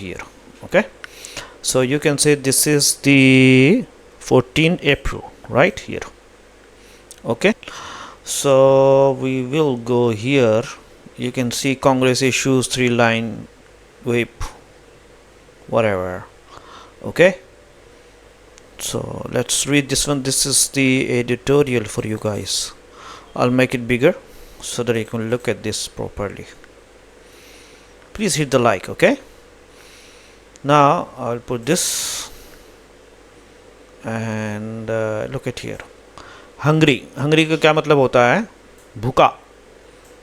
here. Okay, so you can say this is the 14th April right here. Okay, so we will go here. You can see Congress issues 3-line whip, whatever. Okay, so let's read this one. This is the editorial for you guys. I'll make it bigger so that you can look at this properly. Please hit the like. Okay, now I'll put this and look at here. Hungry, hungry का क्या मतलब होता है? भूखा.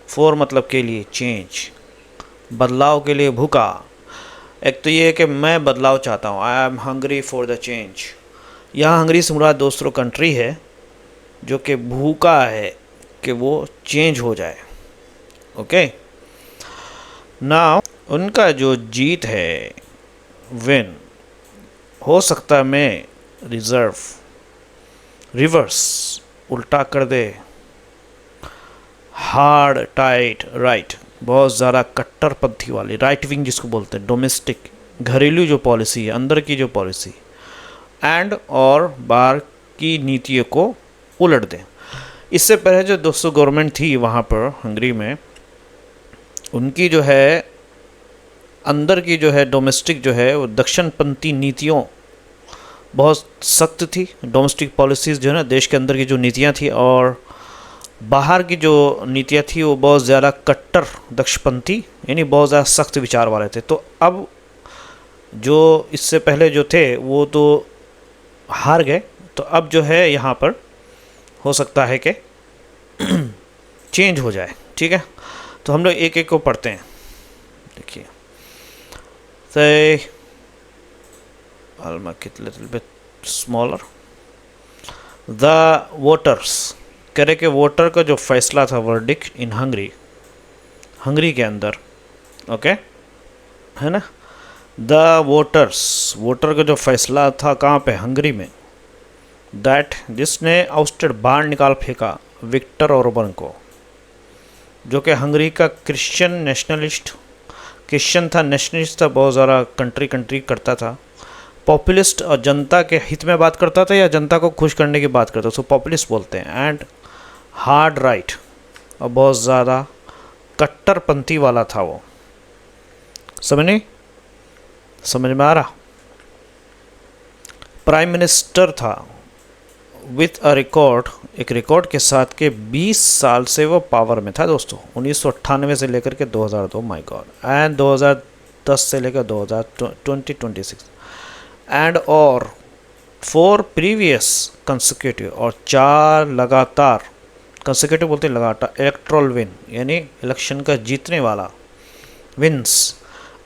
For मतलब के लिए change, बदलाव के लिए भूखा. एक तो ये है कि मैं बदलाव चाहता हूँ, I am hungry for the change. यहाँ हंग्री से मुराद दोस्तों कंट्री है जो कि भूखा है कि वो चेंज हो जाए. ओके, नाउ उनका जो जीत है, विन, हो सकता है मैं रिजर्व, रिवर्स, उल्टा कर दे. हार्ड, टाइट, राइट, बहुत ज़्यादा कट्टरपंथी वाली, राइट विंग जिसको बोलते हैं, डोमेस्टिक, घरेलू जो पॉलिसी है, अंदर की जो पॉलिसी, एंड और बाहर की नीतियों को उलट दें. इससे पहले जो दोस्तों गवर्नमेंट थी वहाँ पर हंगरी में, उनकी जो है अंदर की जो है डोमेस्टिक जो है वो दक्षिणपंथी नीतियों बहुत सख्त थी. डोमेस्टिक पॉलिसीज़ जो है ना, देश के अंदर की जो नीतियाँ थी और बाहर की जो नीतियाँ थी वो बहुत ज़्यादा कट्टर दक्षिणपंथी, यानी बहुत ज़्यादा सख्त विचार वाले थे. तो अब जो इससे पहले जो थे वो तो हार गए, तो अब जो है यहाँ पर हो सकता है कि चेंज हो जाए. ठीक है, तो हम लोग एक एक को पढ़ते हैं. देखिए, say I'll make it a little bit smaller. The voters, कह रहे कि वोटर का जो फैसला था, वर्डिक्ट इन हंगरी, हंगरी के अंदर. ओके, है ना. द वोटर्स, वोटर का जो फैसला था कहाँ पे? हंगरी में. दैट, जिसने आउस्टेड, बाहर निकाल फेंका, विक्टर ऑर्बन को, जो कि हंगरी का क्रिश्चियन नेशनलिस्ट, क्रिश्चियन था, नेशनलिस्ट था, बहुत ज़्यादा कंट्री करता था. पॉपुलिस्ट, और जनता के हित में बात करता था या जनता को खुश करने की बात करता था, उसको पॉपुलिस्ट बोलते हैं. एंड हार्ड राइट, और बहुत ज़्यादा कट्टरपंथी वाला था वो. समझ में आ रहा? प्राइम मिनिस्टर था विथ अ रिकॉर्ड, एक रिकॉर्ड के साथ के 20 साल से वो पावर में था दोस्तों. 1998 से लेकर के 2002, माय गॉड, एंड 2010 से लेकर 2026, एंड और 4 प्रीवियस कंसेक्यूटिव, और 4 लगातार, कंसेक्यूटिव बोलते हैं लगातार, इलेक्ट्रल विन, यानी इलेक्शन का जीतने वाला, विंस,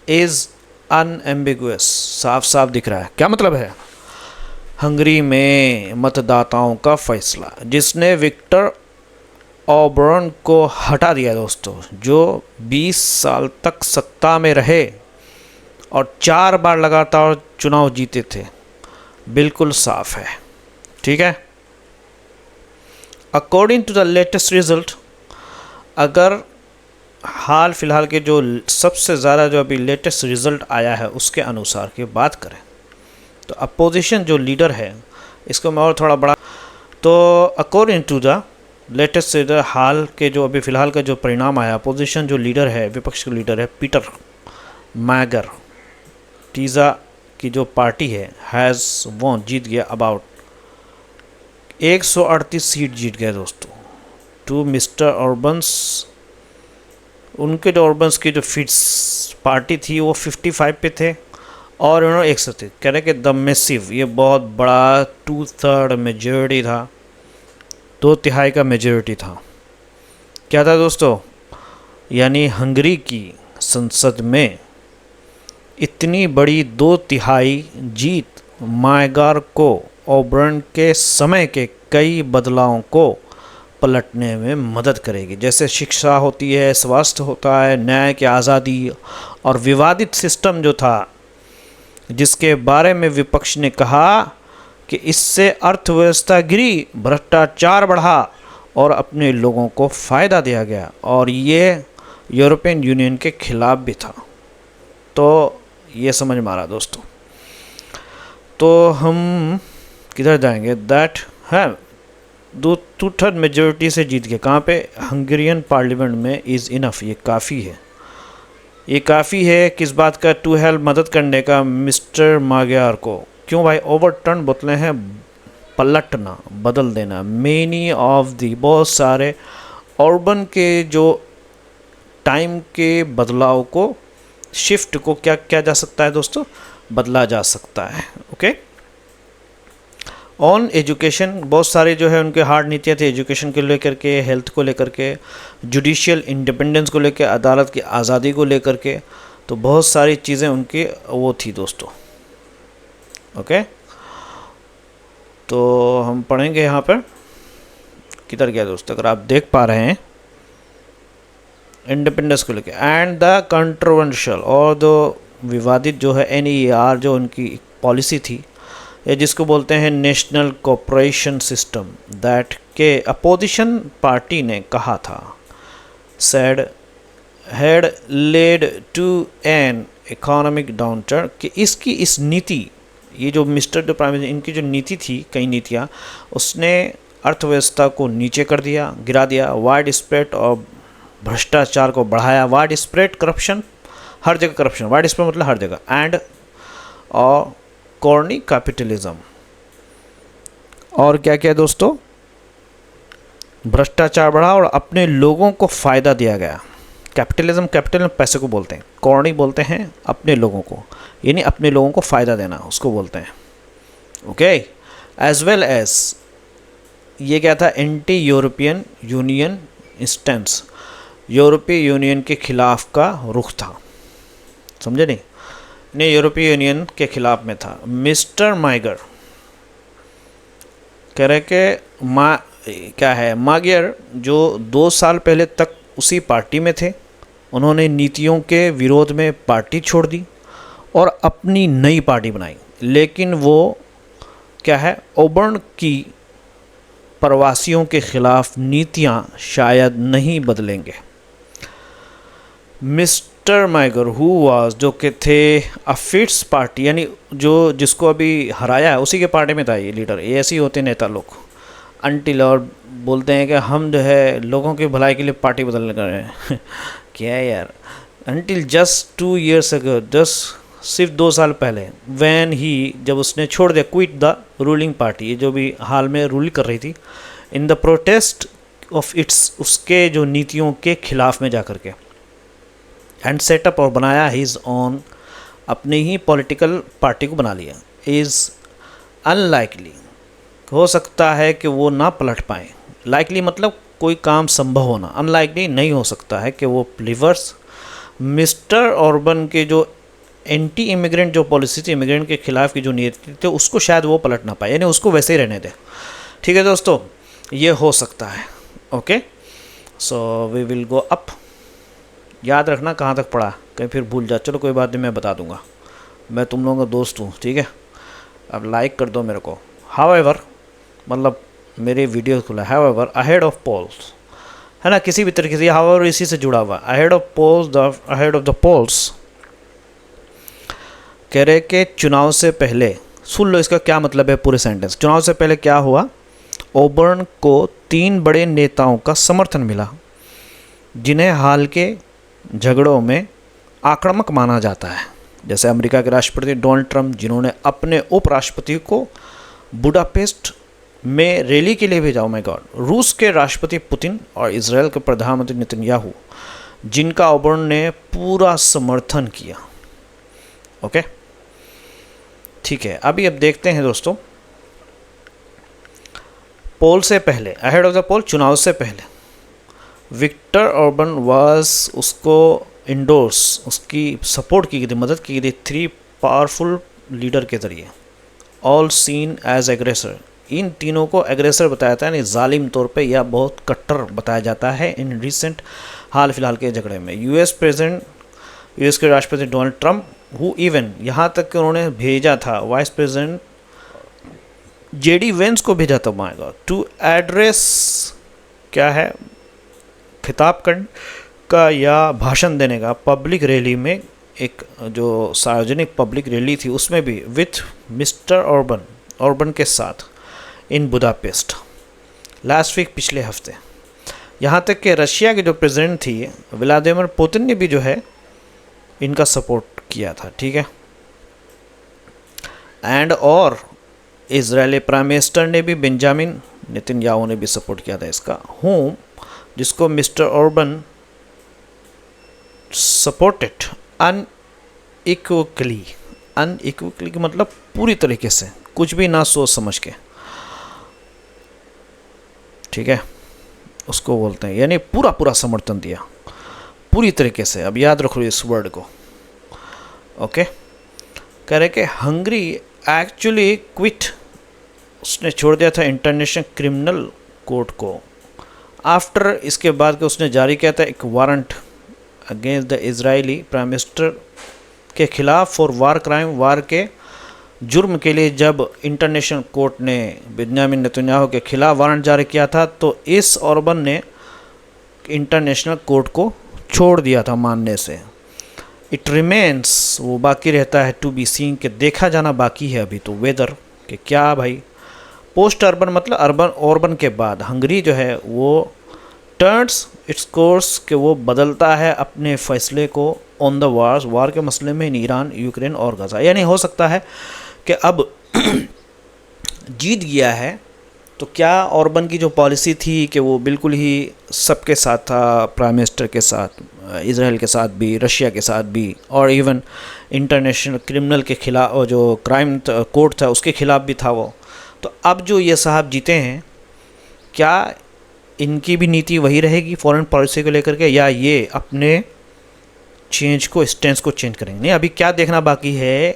इज अनएम्बिगुअस, साफ साफ दिख रहा है. क्या मतलब है? हंगरी में मतदाताओं का फैसला, जिसने विक्टर ऑर्बन को हटा दिया दोस्तों, जो 20 साल तक सत्ता में रहे और 4 बार लगातार चुनाव जीते थे. बिल्कुल साफ है. ठीक है. According to the latest result, अगर हाल फिलहाल के जो सबसे ज़्यादा जो अभी लेटेस्ट रिजल्ट आया है उसके अनुसार की बात करें, तो अपोजिशन जो लीडर है, इसको मैं और थोड़ा बड़ा, तो अकॉर्डिंग टू द लेटेस्ट हाल के जो अभी फ़िलहाल का जो परिणाम आया, अपोजिशन जो लीडर है, विपक्ष का लीडर है, पीटर मैगर, टीज़ा की जो पार्टी है, हैज़ वॉन, जीत गया अबाउट 138 सीट जीत गए दोस्तों. टू मिस्टर ऑर्बन्स, उनके जो ऑर्बन्स की जो फिट्स पार्टी थी वो 55 पे थे और उन्होंने 130. कह रहे कि द मैसिव, ये बहुत बड़ा 2/3 मेजॉरिटी था, 2/3 का मेजॉरिटी था. क्या था दोस्तों? यानी हंगरी की संसद में इतनी बड़ी 2/3 जीत मायगार को ऑर्बन के समय के कई बदलावों को पलटने में मदद करेगी. जैसे शिक्षा होती है, स्वास्थ्य होता है, न्याय की आज़ादी, और विवादित सिस्टम जो था जिसके बारे में विपक्ष ने कहा कि इससे अर्थव्यवस्था गिरी, भ्रष्टाचार बढ़ा और अपने लोगों को फ़ायदा दिया गया, और ये यूरोपियन यूनियन के खिलाफ भी था. तो ये समझ में आ रहा दोस्तों। तो हम किधर जाएंगे? दैट है 2/3 मेजोरिटी से जीत गए। कहाँ पे? हंगेरियन पार्लियामेंट में। इज़ इनफ, ये काफ़ी है। ये काफ़ी है किस बात का? टू हेल्प, मदद करने का मिस्टर माग्यार को। क्यों भाई? ओवरटर्न बोलते हैं पलटना, बदल देना। मेनी ऑफ दी, बहुत सारे अर्बन के जो टाइम के बदलाव को, शिफ्ट को क्या किया जा सकता है दोस्तों? बदला जा सकता है। ओके। ऑन एजुकेशन, बहुत सारे जो है उनके हार्ड नीतियाँ थी एजुकेशन को लेकर के, हेल्थ को लेकर के, जुडिशियल इंडिपेंडेंस को लेकर, अदालत की आज़ादी को लेकर के। तो बहुत सारी चीज़ें उनकी वो थी दोस्तों। ओके। तो हम पढ़ेंगे यहाँ पर, किधर गया दोस्तों? अगर आप देख पा रहे हैं इंडिपेंडेंस को लेकर। एंड द कंट्रोवर्शियल, और जो विवादित जो है NER जो उनकी पॉलिसी थी, ये जिसको बोलते हैं नेशनल कॉपरेशन सिस्टम, दैट के अपोजिशन पार्टी ने कहा था, said had led to an economic downturn, कि इसकी इस नीति, ये जो मिस्टर जो प्राइम मिनिस्टर, इनकी जो नीति थी, कई नीतियाँ, उसने अर्थव्यवस्था को नीचे कर दिया, गिरा दिया। वाइड स्प्रेड और भ्रष्टाचार को बढ़ाया। वाइड स्प्रेड करप्शन, हर जगह करप्शन, वाइड स्प्रेड मतलब हर जगह। एंड और कॉर्नी कैपिटलिज्म, और क्या क्या दोस्तों? भ्रष्टाचार बढ़ा और अपने लोगों को फ़ायदा दिया गया। कैपिटलिज्म, कैपिटल पैसे को बोलते हैं। कॉर्नी बोलते हैं अपने लोगों को, यानी अपने लोगों को फ़ायदा देना, उसको बोलते हैं। ओके। एज वेल एज ये क्या था? एंटी यूरोपियन यूनियन इंस्टेंस, यूरोपीय यूनियन के खिलाफ का रुख था। समझे नहीं? ने यूरोपीय यूनियन के खिलाफ में था। मिस्टर माइगर कह रहे कि क्या है, मागियर जो 2 साल पहले तक उसी पार्टी में थे, उन्होंने नीतियों के विरोध में पार्टी छोड़ दी और अपनी नई पार्टी बनाई। लेकिन वो क्या है, ओबर्न की प्रवासियों के खिलाफ नीतियां शायद नहीं बदलेंगे। मिस्टर माइगर हु वाज, जो कि थे अफिट्स पार्टी, यानी जो जिसको अभी हराया है उसी के पार्टी में था ये लीडर। ये ऐसे ही होते नेता लोग, अंटिल, और बोलते हैं कि हम जो है लोगों की भलाई के लिए पार्टी बदलने कर रहे हैं क्या है यार। Until just 2 years ago, just सिर्फ 2 साल पहले, वैन ही, जब उसने छोड़ दिया, क्विट द रूलिंग पार्टी, ये जो भी हाल में रूल कर रही थी, in the protest of its, उसके जो नीतियों के खिलाफ में जा कर के, एंड सेटअप, और बनाया हिज ऑन, अपनी ही पॉलिटिकल पार्टी को बना लिया। इज़ अनलाइकली, हो सकता है कि वो ना पलट पाए। लाइकली मतलब कोई काम संभव होना, अनलाइकली नहीं हो सकता है कि वो रिवर्स मिस्टर ऑर्बन के जो एंटी इमिग्रेंट जो पॉलिसी थी, इमिग्रेंट के खिलाफ की जो नीति थी, उसको शायद वो पलट ना पाए, यानी उसको वैसे ही रहने दे। ठीक है दोस्तों, ये हो सकता है। Okay, so we will go up. याद रखना कहाँ तक पढ़ा, कहीं फिर भूल जा। चलो कोई बात नहीं, मैं बता दूंगा, मैं तुम लोगों का दोस्त हूँ। ठीक है, अब लाइक कर दो मेरे को। हाउएवर मतलब मेरे वीडियो खुला। हाउएवर अहेड ऑफ पोल्स, है ना, किसी भी तरीके से हाउएवर इसी से जुड़ा हुआ। Ahead of polls, the ahead of the polls कह रहे कि चुनाव से पहले, सुन लो इसका क्या मतलब है पूरे सेंटेंस। चुनाव से पहले क्या हुआ? ओबर्न को 3 बड़े नेताओं का समर्थन मिला जिन्हें हाल के झगड़ों में आक्रामक माना जाता है, जैसे अमेरिका के राष्ट्रपति डोनाल्ड ट्रंप, जिन्होंने अपने उपराष्ट्रपति को बुडापेस्ट में रैली के लिए भेजा। My God. रूस के राष्ट्रपति पुतिन और इजराइल के प्रधानमंत्री नेतन्याहू, जिनका ओबर्न ने पूरा समर्थन किया। ओके, ठीक है। अभी अब देखते हैं दोस्तों, पोल से पहले, अहेड ऑफ द पोल, चुनाव से पहले विक्टर ऑर्बन वाज, उसको इंडोर्स, उसकी सपोर्ट की गई थी, मदद की गई थी 3 पावरफुल लीडर के जरिए, ऑल सीन एज एग्रेसर। इन तीनों को एग्रेसर बताया जाता है, यानी जालिम तौर पे या बहुत कट्टर बताया जाता है इन रिसेंट हाल फिलहाल के झगड़े में। यूएस के राष्ट्रपति डोनाल्ड ट्रंप, हु इवन यहाँ तक कि उन्होंने भेजा था वाइस प्रेसिडेंट JD वेंस को भेजा था, माय गॉड, टू एड्रेस, क्या है, खिताब का या भाषण देने का पब्लिक रैली में एक जो सार्वजनिक पब्लिक रैली थी उसमें भी विथ मिस्टर ऑर्बन के साथ इन बुदापेस्ट लास्ट वीक, पिछले हफ्ते। यहाँ तक कि रशिया के जो प्रेसिडेंट थी व्लादिमीर पुतिन ने भी जो है इनका सपोर्ट किया था, ठीक है। एंड और इजरायली प्राइम मिनिस्टर ने भी, बेंजामिन नेतन्याहू ने भी सपोर्ट किया था इसका, हूँ जिसको मिस्टर ऑर्बन सपोर्टेड अनइक्विकली का मतलब पूरी तरीके से, कुछ भी ना सोच समझ के, ठीक है, उसको बोलते हैं, यानी पूरा समर्थन दिया पूरी तरीके से। अब याद रखो इस वर्ड को, ओके। कह रहे कि हंगरी एक्चुअली क्विट, उसने छोड़ दिया था इंटरनेशनल क्रिमिनल कोर्ट को आफ्टर, इसके बाद कि उसने जारी किया था एक warrant against the Israeli prime minister के खिलाफ फॉर वार क्राइम, वार के जुर्म के लिए जब इंटरनेशनल कोर्ट ने बेंजामिन नेतन्याहू के खिलाफ वारंट जारी किया था, तो इस ऑर्बन ने इंटरनेशनल कोर्ट को छोड़ दिया था मानने से। इट रिमेन्स, वो बाकी रहता है, टू बी सीन, के देखा जाना बाकी है अभी तो, वेदर कि क्या भाई पोस्ट अर्बन मतलब ऑर्बन के बाद हंगरी जो है वो टर्न्स इट्स कोर्स, के वो बदलता है अपने फैसले को ऑन द वार के मसले में इन ईरान, यूक्रेन और गजा। यानी हो सकता है कि अब जीत गया है तो क्या ऑर्बन की जो पॉलिसी थी कि वो बिल्कुल ही सबके साथ था, प्राइम मिनिस्टर के साथ, इजराइल के साथ भी, रशिया के साथ भी, और इवन इंटरनेशनल क्रिमिनल के खिलाफ, जो क्राइम कोर्ट था उसके खिलाफ भी था वो। तो अब जो ये साहब जीते हैं, क्या इनकी भी नीति वही रहेगी फॉरेन पॉलिसी को लेकर के, या ये अपने स्टेंस को चेंज करेंगे? नहीं, अभी क्या देखना बाकी है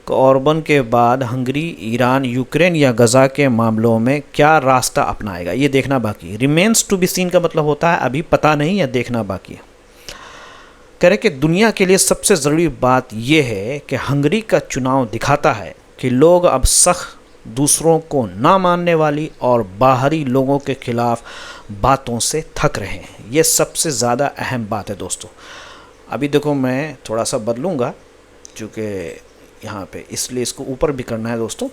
कि ऑर्बन के बाद हंगरी ईरान, यूक्रेन या गजा के मामलों में क्या रास्ता अपनाएगा, ये देखना बाकी है। रिमेन्स टू बी सीन का मतलब होता है अभी पता नहीं है, देखना बाकी है। कह रहे कि दुनिया के लिए सबसे ज़रूरी बात यह है कि हंगरी का चुनाव दिखाता है कि लोग अब सख्त, दूसरों को ना मानने वाली और बाहरी लोगों के खिलाफ बातों से थक रहे हैं। ये सबसे ज़्यादा अहम बात है दोस्तों। अभी देखो मैं थोड़ा सा बदलूँगा चूँकि यहाँ पे, इसलिए इसको ऊपर भी करना है दोस्तों।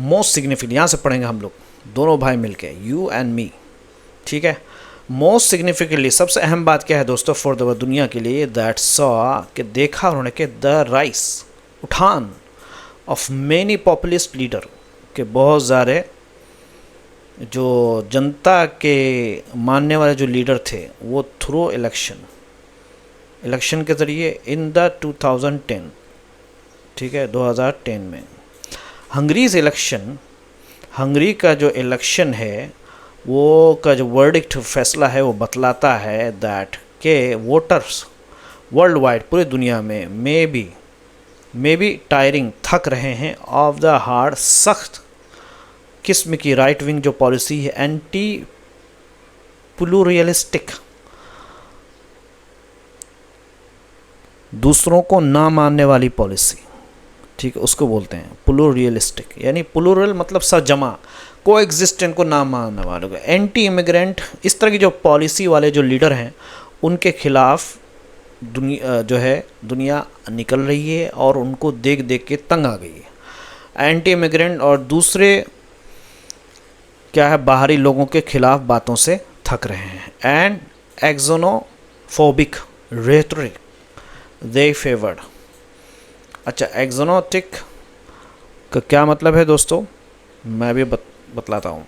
मोस्ट सिग्निफिकेंट, यहाँ से पढ़ेंगे हम लोग दोनों भाई मिलके, यू एंड मी, ठीक है। मोस्ट सिग्निफिकेंटली, सबसे अहम बात क्या है दोस्तों फॉर द दुनिया के लिए, दैट सॉ, कि देखा उन्होंने कि द राइस, उठान ऑफ मेनी पॉपुलिस्ट लीडर, के बहुत सारे जो जनता के मानने वाले जो लीडर थे वो थ्रू इलेक्शन के ज़रिए इन द 2010, ठीक है, 2010 में हंगरीज इलेक्शन, हंगरी का जो इलेक्शन है वो का जो वर्डिक्ट फैसला है वो बतलाता है दैट के वोटर्स वर्ल्ड वाइड, पूरी दुनिया में मे बी टायरिंग, थक रहे हैं ऑफ द हार्ड, सख्त किस्म की राइट विंग जो पॉलिसी है, एंटी प्लूरियलिस्टिक, दूसरों को ना मानने वाली पॉलिसी, ठीक है, उसको बोलते हैं प्लूरियलिस्टिक। यानी प्लूरल मतलब सजमा, को एग्जिस्टेंट को ना मानने वालों को, एंटी इमिग्रेंट, इस तरह की जो पॉलिसी वाले जो लीडर हैं उनके खिलाफ दुनिया निकल रही है और उनको देख देख के तंग आ गई है। एंटी इमिग्रेंट और दूसरे क्या है, बाहरी लोगों के खिलाफ बातों से थक रहे हैं। And xenophobic rhetoric they favoured. अच्छा, एक्सोनोटिक का क्या मतलब है दोस्तों, मैं भी बतलाता हूँ।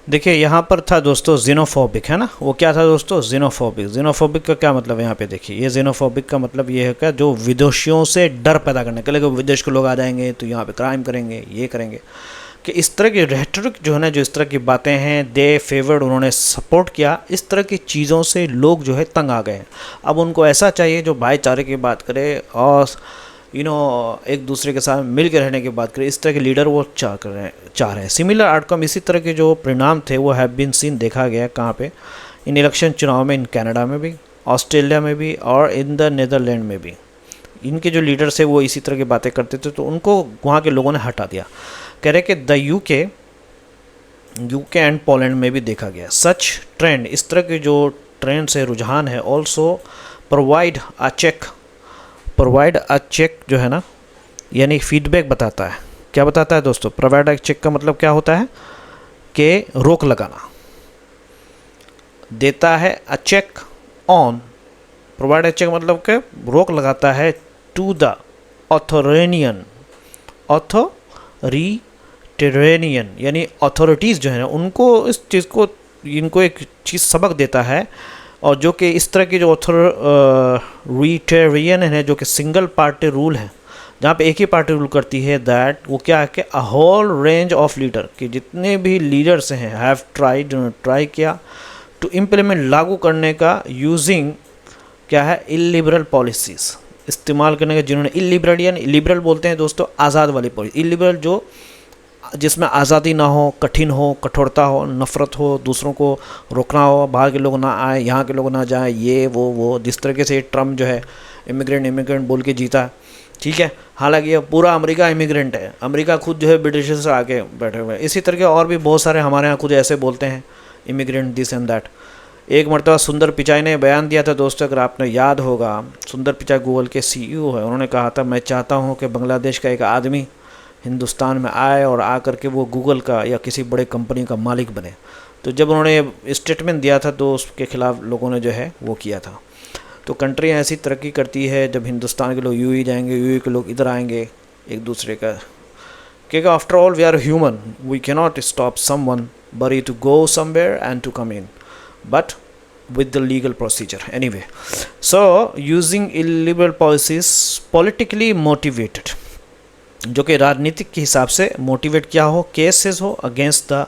देखिए यहाँ पर था दोस्तों जीनोफोबिक, है ना, वो क्या था दोस्तों, जीनोफोबिक का क्या मतलब है यहाँ पे देखिए, ये जीनोफोबिक का मतलब ये है क्या, जो विदेशियों से डर पैदा करने के लिए, विदेश के लोग आ जाएंगे तो यहाँ पे क्राइम करेंगे, ये करेंगे, कि इस तरह की रेटोरिक जो है ना, जो इस तरह की बातें हैं, दे फेवर्ड, उन्होंने सपोर्ट किया। इस तरह की चीज़ों से लोग जो है तंग आ गए हैं। अब उनको ऐसा चाहिए जो भाईचारे की बात करे और एक दूसरे के साथ मिल के रहने की बात करें, इस तरह के लीडर वो चाह रहे हैं। सिमिलर आउटकम, इसी तरह के जो परिणाम थे वो हैव बीन सीन, देखा गया कहाँ पे, इन इलेक्शन चुनाव में, इन कनाडा में भी, ऑस्ट्रेलिया में भी और इन द नीदरलैंड में भी। इनके जो लीडर्स है वो इसी तरह की बातें करते थे तो उनको वहाँ के लोगों ने हटा दिया। कह रहे कि द यूके एंड पोलैंड में भी देखा गया सच ट्रेंड, इस तरह के जो ट्रेंड से रुझान है। ऑल्सो प्रोवाइड अ चेक जो है ना, यानी फीडबैक बताता है। क्या बताता है दोस्तों? प्रोवाइड अ चेक का मतलब क्या होता है कि रोक लगाना, देता है a check on, provide a check मतलब कि रोक लगाता है टू द ऑथोरेनियन यानी अथॉरिटीज़ जो है ना उनको इस चीज़ को, इनको एक चीज़ सबक देता है। और जो कि इस तरह की जो ऑथोरिटेरियन है, जो कि सिंगल पार्टी रूल है, जहाँ पे एक ही पार्टी रूल करती है, दैट वो क्या है कि a whole range of leader, कि जितने भी लीडर्स हैं हैव ट्राई किया टू इम्प्लीमेंट, लागू करने का, यूजिंग क्या है, इलिबरल पॉलिसीज़, इस्तेमाल करने का, जिन्होंने इलिबरल, यानी लिबरल बोलते हैं दोस्तों आज़ाद वाली पॉलिसी, इलिबरल जो जिसमें आज़ादी ना हो, कठिन हो, कठोरता हो, नफ़रत हो, दूसरों को रोकना हो, बाहर के लोग ना आए, यहाँ के लोग ना जाएं, ये वो जिस तरीके से ट्रम्प जो है इमिग्रेंट बोल के जीता है, ठीक है। हालांकि ये पूरा अमेरिका इमिग्रेंट है, अमेरिका खुद जो है ब्रिटिश से आके बैठे हुए हैं। इसी तरह के और भी बहुत सारे हमारे यहाँ खुद ऐसे बोलते हैं, इमिग्रेंट दिस एंड दैट। एक मरतबा सुंदर पिचाई ने बयान दिया था दोस्तों, अगर आपने याद होगा, सुंदर पिचाई गूगल के CEO है, उन्होंने कहा था मैं चाहता हूँ कि बांग्लादेश का एक आदमी हिंदुस्तान में आए और आकर के वो गूगल का या किसी बड़े कंपनी का मालिक बने। तो जब उन्होंने स्टेटमेंट दिया था तो उसके खिलाफ लोगों ने जो है वो किया था। तो कंट्रियाँ ऐसी तरक्की करती है, जब हिंदुस्तान के लोग यूएई जाएंगे, यूएई के लोग इधर आएंगे एक दूसरे का, क्योंकि after all we are human, we cannot stop someone but to go somewhere and to come in, but with the legal procedure anyway. So using illiberal policies, politically motivated, जो कि राजनीतिक के हिसाब से मोटिवेट क्या हो, केसेस हो against the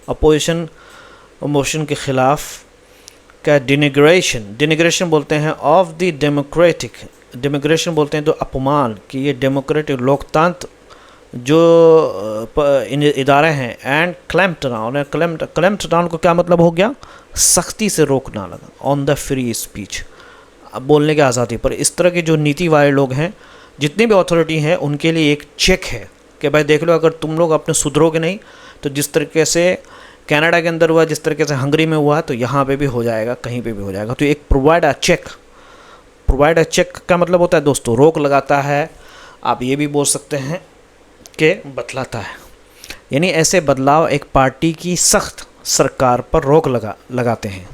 opposition, motion के खिलाफ, क्या डिनिग्रेशन बोलते हैं ऑफ द डेमोक्रेटिक, डेमोक्रेशन बोलते हैं तो अपमान, कि ये डेमोक्रेटिक लोकतंत्र जो इदारे हैं, एंड क्लैम्प्ड डाउन को क्या मतलब हो गया, सख्ती से रोकना लगा, ऑन द फ्री स्पीच, बोलने की आज़ादी पर। इस तरह के जो नीति वाले लोग हैं, जितनी भी अथॉरिटी हैं, उनके लिए एक चेक है कि भाई देख लो, अगर तुम लोग अपने सुधरोगे नहीं तो जिस तरीके से कनाडा के अंदर हुआ, जिस तरीके से हंगरी में हुआ, तो यहाँ पे भी हो जाएगा, कहीं पे भी हो जाएगा। तो एक प्रोवाइड अ चेक का मतलब होता है दोस्तों रोक लगाता है, आप ये भी बोल सकते हैं कि बतलाता है, यानी ऐसे बदलाव एक पार्टी की सख्त सरकार पर रोक लगाते हैं,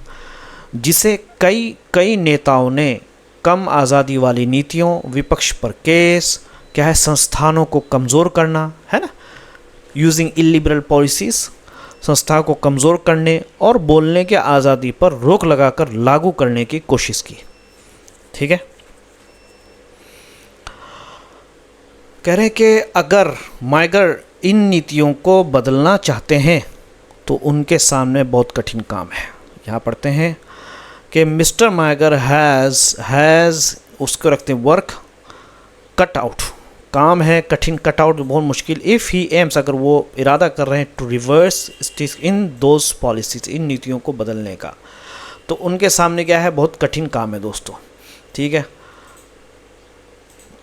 जिसे कई नेताओं ने कम आज़ादी वाली नीतियों, विपक्ष पर केस, क्या है, संस्थानों को कमज़ोर करना, है ना, यूजिंग इलिबरल पॉलिसीज़, संस्था को कमज़ोर करने और बोलने के आज़ादी पर रोक लगाकर लागू करने की कोशिश की। ठीक है, कह रहे हैं कि अगर माइगर इन नीतियों को बदलना चाहते हैं तो उनके सामने बहुत कठिन काम है। यहाँ पढ़ते हैं कि मिस्टर माइगर हैज़ उसको रखते हैं वर्क कट आउट, काम है कठिन, कट आउट बहुत मुश्किल। इफ़ ही एम्स, अगर वो इरादा कर रहे हैं टू रिवर्स इन दोज पॉलिसीज, इन नीतियों को बदलने का, तो उनके सामने क्या है, बहुत कठिन काम है दोस्तों। ठीक है,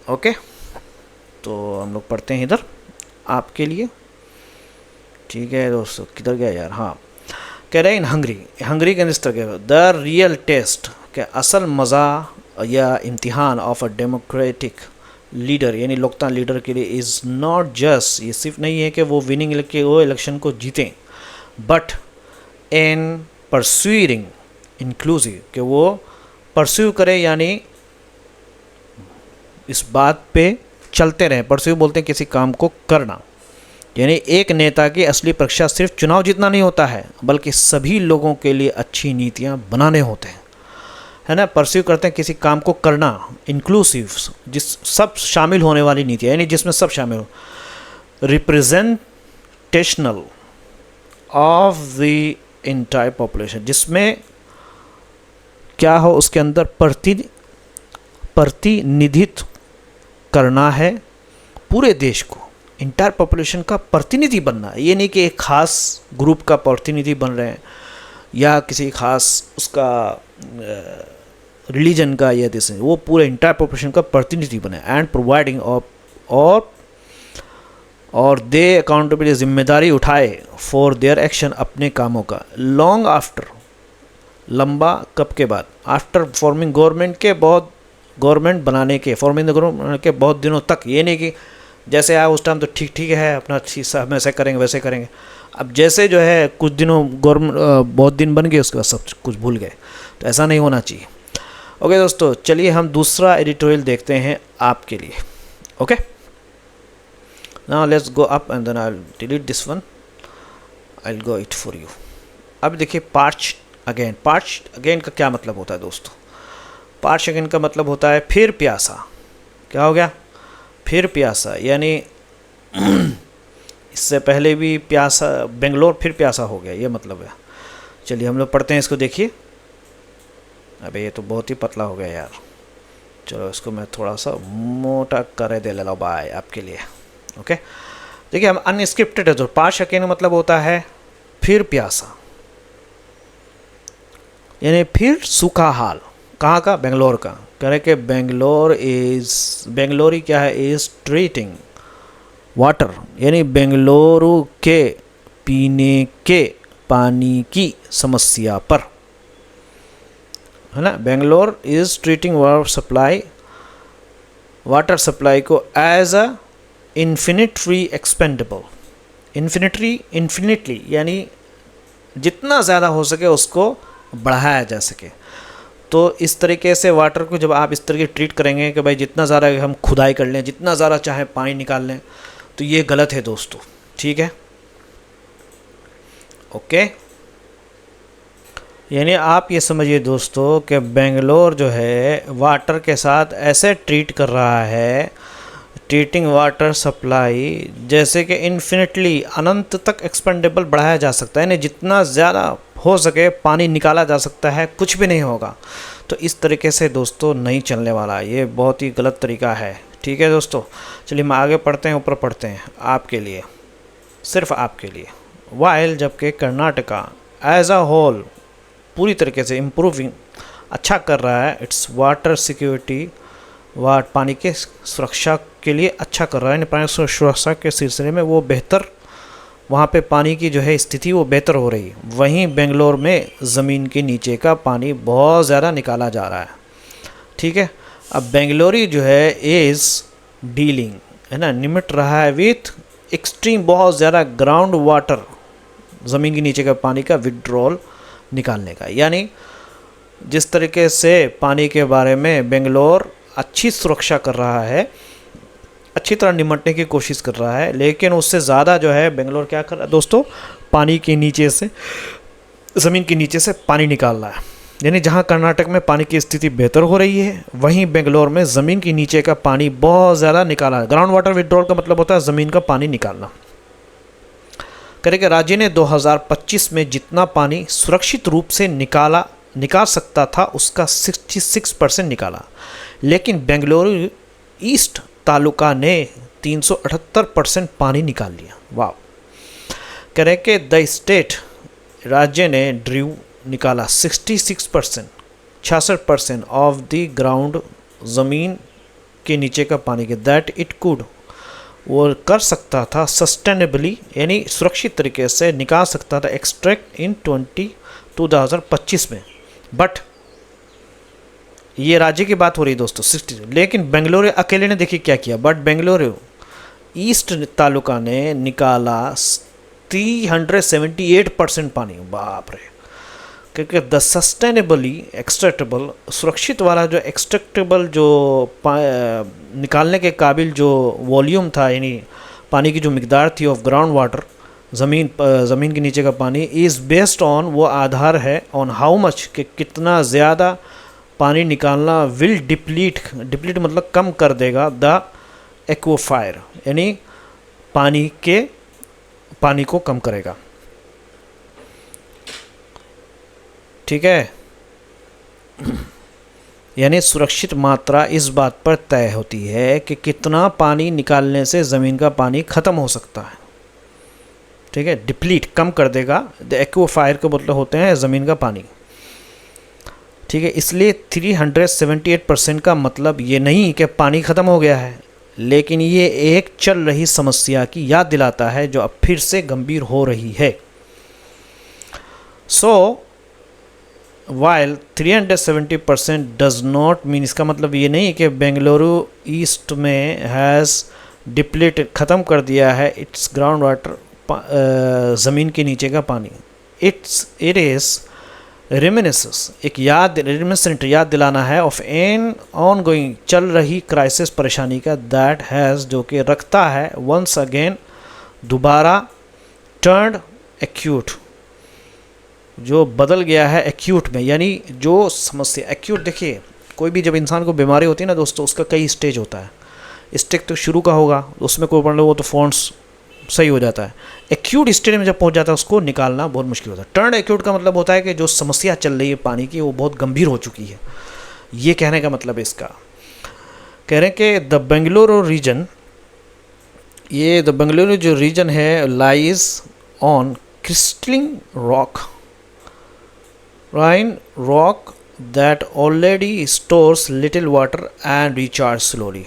ओके, तो हम लोग पढ़ते हैं इधर आपके लिए। ठीक है दोस्तों, किधर गया यार, हाँ, कह रहे हैं इन हंगरी के इस तरह द रियल टेस्ट, के असल मज़ा या इम्तिहान ऑफ अ डेमोक्रेटिक लीडर, यानी लोकतांत्रिक लीडर के लिए इज़ नॉट जस्ट, ये सिर्फ नहीं है कि वो विनिंग के वो इलेक्शन को जीतें, बट इन परस्यूइंग इंक्लूसिव, कि वो परस्यू करें, यानी इस बात पे चलते रहें। परस्यू बोलते हैं किसी काम को करना, यानी एक नेता की असली परीक्षा सिर्फ चुनाव जीतना नहीं होता है, बल्कि सभी लोगों के लिए अच्छी नीतियां बनाने होते हैं, है ना। परस्यू करते हैं किसी काम को करना, इंक्लूसिव, जिस सब शामिल होने वाली नीतियाँ, यानी जिसमें सब शामिल हो, representational of the entire population, जिसमें क्या हो, उसके अंदर प्रतिनिधित्व करना है पूरे देश को, इंटायर पॉपुलेशन का प्रतिनिधि बनना है। ये नहीं कि एक ख़ास ग्रुप का प्रतिनिधि बन रहे हैं या किसी ख़ास उसका रिलीजन का, या जैसे वो पूरे इंटायर पॉपुलेशन का प्रतिनिधि बने, एंड प्रोवाइडिंग और दे अकाउंटेबिलिटी, जिम्मेदारी उठाए फॉर देयर एक्शन, अपने कामों का, लॉन्ग आफ्टर लंबा कब के बाद? आफ्टर फॉर्मिंग गवर्नमेंट बनाने के, फॉर्मिंग गवर्नमेंट के बहुत दिनों तक। ये नहीं कि जैसे आया उस टाइम तो ठीक ठीक है अपना हम ऐसे करेंगे वैसे करेंगे, अब जैसे जो है कुछ दिनों गवर्नमेंट बहुत दिन बन गए उसके बाद सब कुछ भूल गए, तो ऐसा नहीं होना चाहिए। ओके दोस्तों, चलिए हम दूसरा एडिटोरियल देखते हैं आपके लिए। Okay, now let's go up and then I will delete this one, I will go it for you. अब देखिए पार्च अगेन का क्या मतलब होता है दोस्तों? पार्च अगेन का मतलब होता है फिर प्यासा। क्या हो गया? फिर प्यासा, यानी इससे पहले भी प्यासा, बेंगलोर फिर प्यासा हो गया, ये मतलब है। चलिए हम लोग पढ़ते हैं इसको, देखिए। अबे ये तो बहुत ही पतला हो गया यार, चलो इसको मैं थोड़ा सा मोटा कर दे लो बाय आपके लिए। ओके, देखिए हम अनस्क्रिप्टेड है, तो पार्च अगेन मतलब होता है फिर प्यासा, यानी फिर सूखा हाल। कहाँ का? बेंगलोर का। कह रहे कि बेंगलोरी क्या है? इज ट्रीटिंग वाटर, यानी बेंगलुरु के पीने के पानी की समस्या पर, है ना। Bangalore is treating water supply को as a infinitely expendable, infinitely यानी जितना ज़्यादा हो सके उसको बढ़ाया जा सके। तो इस तरीके से वाटर को जब आप इस तरीके ट्रीट करेंगे कि भाई जितना ज़्यादा हम खुदाई कर लें, जितना ज़्यादा चाहे पानी निकाल लें, तो ये गलत है दोस्तों, ठीक है। ओके, यानी आप ये समझिए दोस्तों कि बेंगलोर जो है वाटर के साथ ऐसे ट्रीट कर रहा है, ट्रीटिंग वाटर सप्लाई जैसे कि इन्फिनिटली, अनंत तक एक्सपेंडेबल बढ़ाया जा सकता है, यानी जितना ज़्यादा हो सके पानी निकाला जा सकता है, कुछ भी नहीं होगा। तो इस तरीके से दोस्तों नहीं चलने वाला, ये बहुत ही गलत तरीका है, ठीक है दोस्तों। चलिए हम आगे पढ़ते हैं, ऊपर पढ़ते हैं आपके लिए, सिर्फ आपके लिए। वाइल जबकि कर्नाटका एज अ होल पूरी तरीके से इम्प्रूविंग, अच्छा कर रहा है, इट्स वाटर सिक्योरिटी, पानी के सुरक्षा के लिए अच्छा कर रहा है, पानी सुरक्षा के सिलसिले में वो बेहतर, वहाँ पे पानी की जो है स्थिति वो बेहतर हो रही है। वहीं बेंगलोर में ज़मीन के नीचे का पानी बहुत ज़्यादा निकाला जा रहा है, ठीक है। अब बेंगलोरी जो है इज़ डीलिंग, है ना, निमट रहा है विथ एक्सट्रीम, बहुत ज़्यादा ग्राउंड वाटर, ज़मीन के नीचे का पानी का विड्रॉल निकालने का। यानी जिस तरीके से पानी के बारे में बेंगलोर अच्छी सुरक्षा कर रहा है, अच्छी तरह निमटने की कोशिश कर रहा है, लेकिन उससे ज़्यादा जो है बेंगलोर क्या कर रहा है दोस्तों? पानी के नीचे से, ज़मीन के नीचे से पानी निकाल रहा है। यानी जहाँ कर्नाटक में पानी की स्थिति बेहतर हो रही है, वहीं बेंगलोर में ज़मीन के नीचे का पानी बहुत ज़्यादा निकाला है। ग्राउंड वाटर विड्रॉल का मतलब होता है ज़मीन का पानी निकालना। करें कि राज्य ने 2025 में जितना पानी सुरक्षित रूप से निकाल सकता था उसका 66% निकाला, लेकिन बेंगलुरु ईस्ट तालुका ने 378% पानी निकाल लिया। वाह। करें कि द स्टेट, राज्य ने ड्रू निकाला 66%, 66% ऑफ द ग्राउंड, ज़मीन के नीचे का पानी के, दैट इट कुड, वो कर सकता था सस्टेनेबली, यानी सुरक्षित तरीके से निकाल सकता था, एक्सट्रैक्ट इन 2025 में। बट ये राज्य की बात हो रही है दोस्तों 60, लेकिन बेंगलुरु अकेले ने देखिए क्या किया। बट बेंगलुरु ईस्ट तालुका ने निकाला 378% पानी। बाप रे। क्योंकि द सस्टेनेबली एक्सट्रैक्टेबल, सुरक्षित वाला जो एक्सट्रैक्टेबल जो निकालने के काबिल जो वॉल्यूम था, यानी पानी की जो मिकदार थी ऑफ ग्राउंड वाटर, ज़मीन के नीचे का पानी, इज़ बेस्ड ऑन, वो आधार है ऑन हाउ मच, कि कितना ज़्यादा पानी निकालना विल डिप्लीट मतलब कम कर देगा द एक्वाफायर, यानी पानी को कम करेगा, ठीक है। यानी सुरक्षित मात्रा इस बात पर तय होती है कि कितना पानी निकालने से ज़मीन का पानी ख़त्म हो सकता है, ठीक है। डिप्लीट कम कर देगा, द एक्वाफायर के मतलब होते हैं ज़मीन का पानी, ठीक है। इसलिए 378% का मतलब ये नहीं कि पानी ख़त्म हो गया है, लेकिन ये एक चल रही समस्या की याद दिलाता है जो अब फिर से गंभीर हो रही है। So while 370% does not mean, इसका मतलब ये नहीं कि बेंगलुरु ईस्ट में हैज़ डिप्लीटेड, ख़त्म कर दिया है इट्स ग्राउंड वाटर, ज़मीन के नीचे का पानी। इट इज़ रेमिनिसेंस, एक रेमिनिसेंट याद दिलाना है ऑफ एन ऑन गोइंग, चल रही क्राइसिस, परेशानी का, दैट हैज़ जो कि रखता है, वंस अगेन दोबारा, टर्न्ड एक्यूट जो बदल गया है एक्यूट में, यानी जो समस्या एक्यूट, देखिए कोई भी जब इंसान को बीमारी होती है ना दोस्तों, उसका कई स्टेज होता है। स्टेज तो शुरू का होगा, उसमें कोई पढ़ लो वो तो फॉन्ट्स सही हो जाता है। एक्यूट स्टेज में जब पहुंच जाता है उसको निकालना बहुत मुश्किल होता है। टर्न एक्यूट का मतलब होता है कि जो समस्या चल रही है पानी की वो बहुत गंभीर हो चुकी है, ये कहने का मतलब है इसका। कह रहे हैं कि द बेंगलुरु रीजन, ये द बेंगलुरु जो रीजन है लाइज ऑन क्रिस्टलिंग रॉक, राइन rock that already stores little water and recharge slowly.